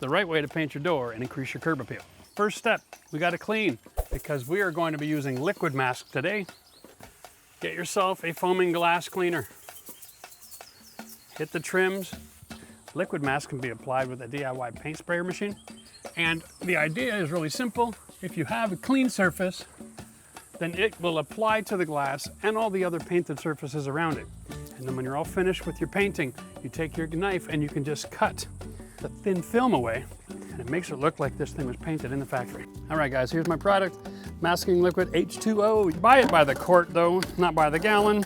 the right way to paint your door and increase your curb appeal. First step, we got to clean because we are going to be using liquid mask today. Get yourself a foaming glass cleaner. Hit the trims. Liquid mask can be applied with a DIY paint sprayer machine. And the idea is really simple. If you have a clean surface, then it will apply to the glass and all the other painted surfaces around it. And then when you're all finished with your painting, you take your knife and you can just cut the thin film away, and it makes it look like this thing was painted in the factory. All right, guys, here's my product, masking liquid H2O. You buy it by the quart though, not by the gallon,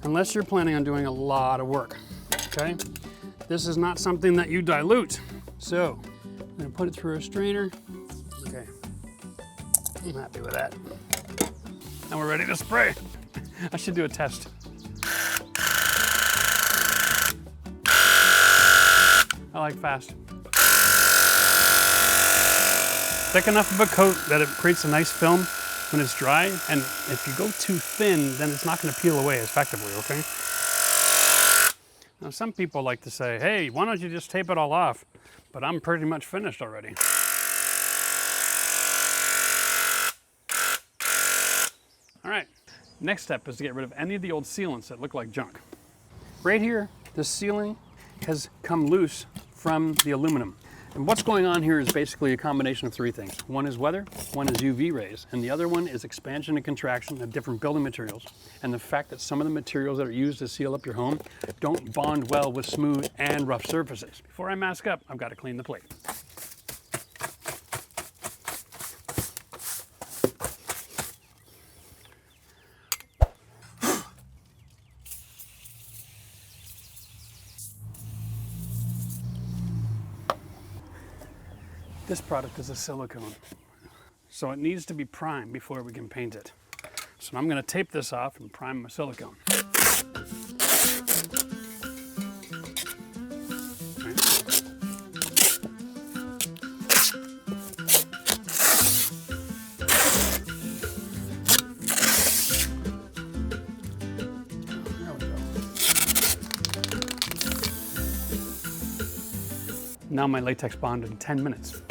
unless you're planning on doing a lot of work, okay? This is not something that you dilute. So, I'm gonna put it through a strainer. Okay, I'm happy with that. Now we're ready to spray. I should do a test. I like fast. Thick enough of a coat that it creates a nice film when it's dry, and if you go too thin, then it's not going to peel away as effectively, okay? Now some people like to say, hey, why don't you just tape it all off? But I'm pretty much finished already. All right, next step is to get rid of any of the old sealants that look like junk. Right here, the sealing has come loose from the aluminum. And what's going on here is basically a combination of three things. One is weather, one is UV rays, and the other one is expansion and contraction of different building materials. And the fact that some of the materials that are used to seal up your home don't bond well with smooth and rough surfaces. Before I mask up, I've got to clean the plate. This product is a silicone, so it needs to be primed before we can paint it. So I'm going to tape this off and prime my silicone. Now my latex bonded in 10 minutes.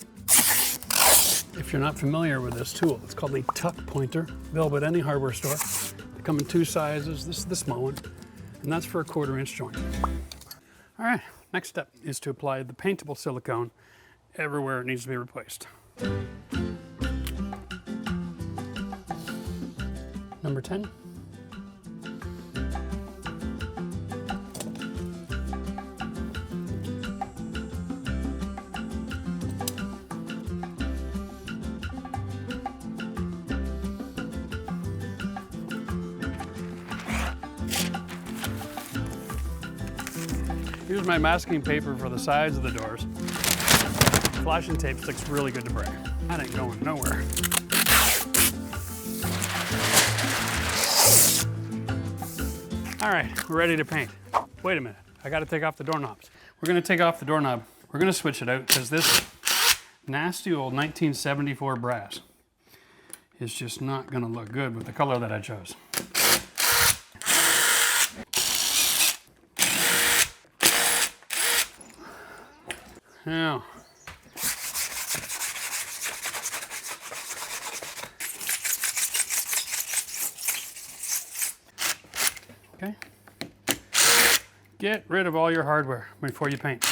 If you're not familiar with this tool, it's called a tuck pointer, available at any hardware store. They come in two sizes. This is the small one, and that's for a 1/4 inch joint. All right, next step is to apply the paintable silicone everywhere it needs to be replaced. Number 10. Here's my masking paper for the sides of the doors. Flashing tape sticks really good to break. That ain't going nowhere. All right, we're ready to paint. Wait a minute, I gotta take off the doorknobs. We're gonna take off the doorknob. We're gonna switch it out because this nasty old 1974 brass is just not gonna look good with the color that I chose. Now, okay, get rid of all your hardware before you paint.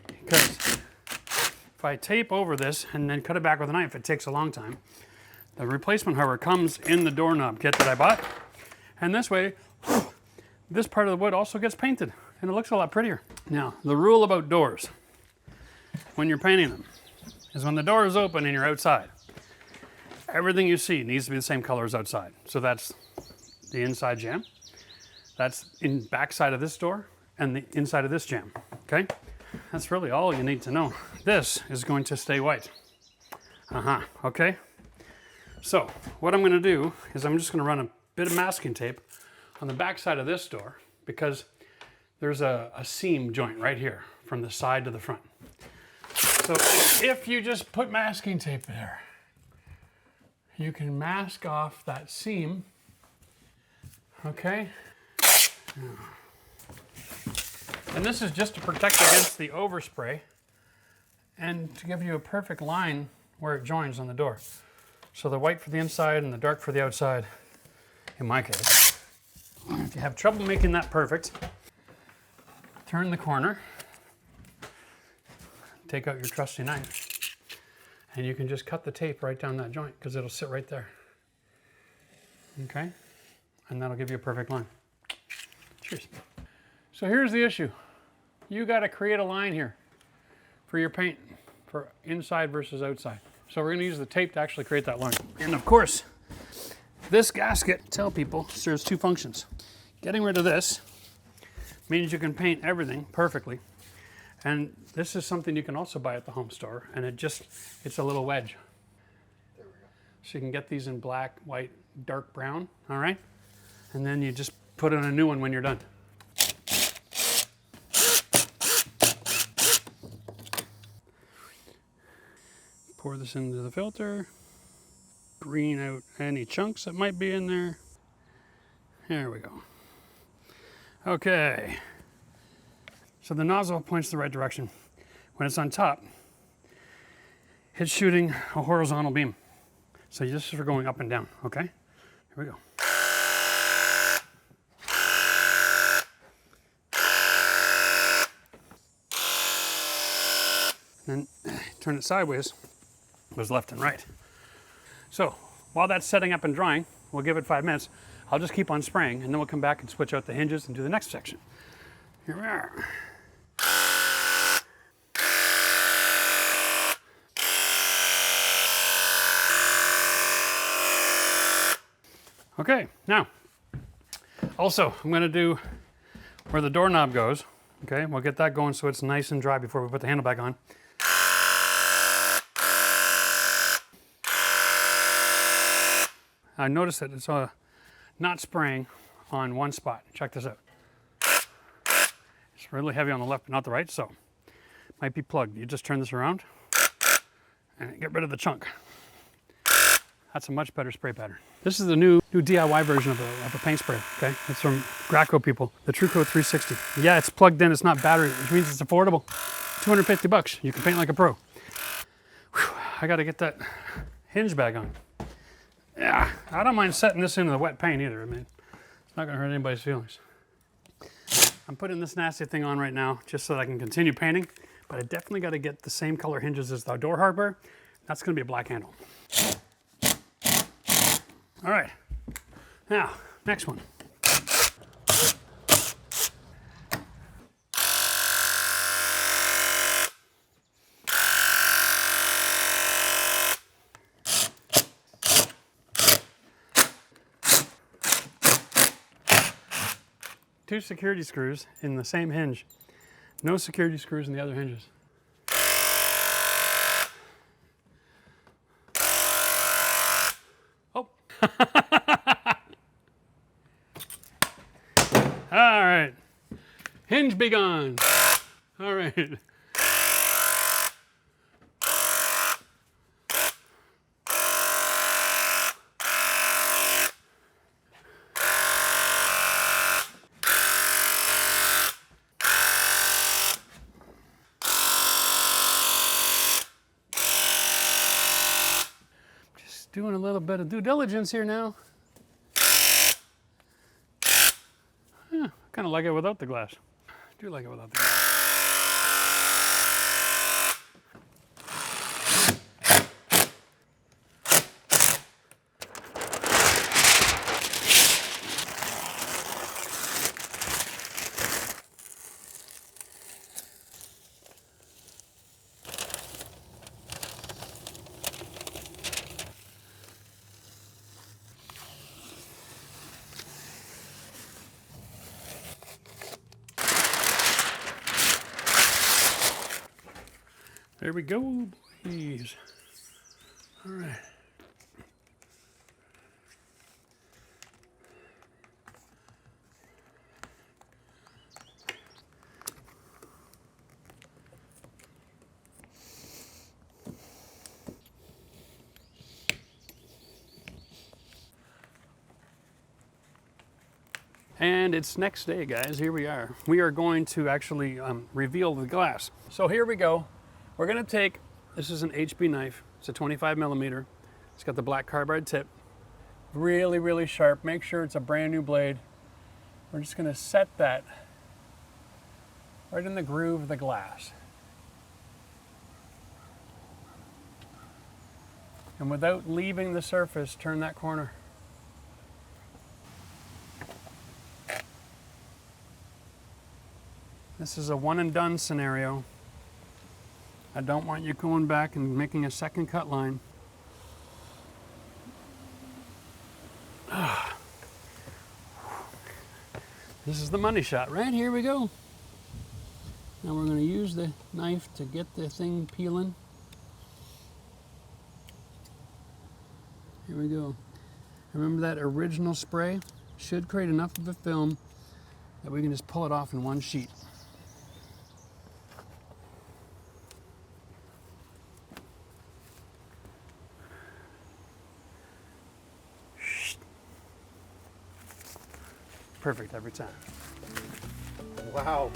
Because if I tape over this and then cut it back with a knife, it takes a long time. The replacement hardware comes in the doorknob kit that I bought, and this way, this part of the wood also gets painted, and it looks a lot prettier. Now, the rule about doors when you're painting them is when the door is open and you're outside, everything you see needs to be the same color as outside. So that's the inside jamb, that's in backside of this door, and the inside of this jamb, okay? That's really all you need to know. This is going to stay white. Okay? So what I'm gonna do is I'm just gonna run a bit of masking tape on the backside of this door because there's a seam joint right here from the side to the front. So if you just put masking tape there, you can mask off that seam, okay? And this is just to protect against the overspray and to give you a perfect line where it joins on the door. So the white for the inside and the dark for the outside, in my case. If you have trouble making that perfect, turn the corner, take out your trusty knife, and you can just cut the tape right down that joint because it'll sit right there. Okay? And that'll give you a perfect line. Cheers. So here's the issue. You got to create a line here for your paint for inside versus outside. So we're going to use the tape to actually create that line. And of course, this gasket, tell people, serves two functions. Getting rid of this means you can paint everything perfectly. And this is something you can also buy at the home store, and it's a little wedge. There we go. So you can get these in black, white, dark brown, all right? And then you just put in a new one when you're done. Pour this into the filter. Green out any chunks that might be in there. There we go. Okay. So the nozzle points the right direction. When it's on top, it's shooting a horizontal beam. So this is for going up and down, okay? Here we go. Then turn it sideways, goes left and right. So while that's setting up and drying, we'll give it 5 minutes. I'll just keep on spraying, and then we'll come back and switch out the hinges and do the next section. Here we are. Okay, now, also, I'm going to do where the doorknob goes. Okay, we'll get that going so it's nice and dry before we put the handle back on. I noticed that it's not spraying on one spot. Check this out. It's really heavy on the left, but not the right, so it might be plugged. You just turn this around and get rid of the chunk. That's a much better spray pattern. This is the new DIY version of a paint spray, okay? It's from Graco people, the TrueCoat 360. Yeah, it's plugged in, it's not battery, which means it's affordable. $250, you can paint like a pro. Whew, I gotta get that hinge bag on. Yeah, I don't mind setting this into the wet paint either. I mean, it's not gonna hurt anybody's feelings. I'm putting this nasty thing on right now just so that I can continue painting, but I definitely gotta get the same color hinges as the door hardware. That's gonna be a black handle. All right, now, next one. Two security screws in the same hinge. No security screws in the other hinges. Oh. All right. Hinge be gone. All right. Doing a little bit of due diligence here now. Yeah, kind of like it without the glass. I do like it without the glass. There we go, boys. All right. And it's next day, guys. Here we are. We are going to actually reveal the glass. So here we go. We're gonna take, this is an HB knife. It's a 25 millimeter. It's got the black carbide tip. Really, really sharp. Make sure it's a brand new blade. We're just gonna set that right in the groove of the glass. And without leaving the surface, turn that corner. This is a one and done scenario. I don't want you going back and making a second cut line. This is the money shot, right? Here we go. Now we're going to use the knife to get the thing peeling. Here we go. Remember that original spray? Should create enough of a film that we can just pull it off in one sheet. Perfect every time. Wow.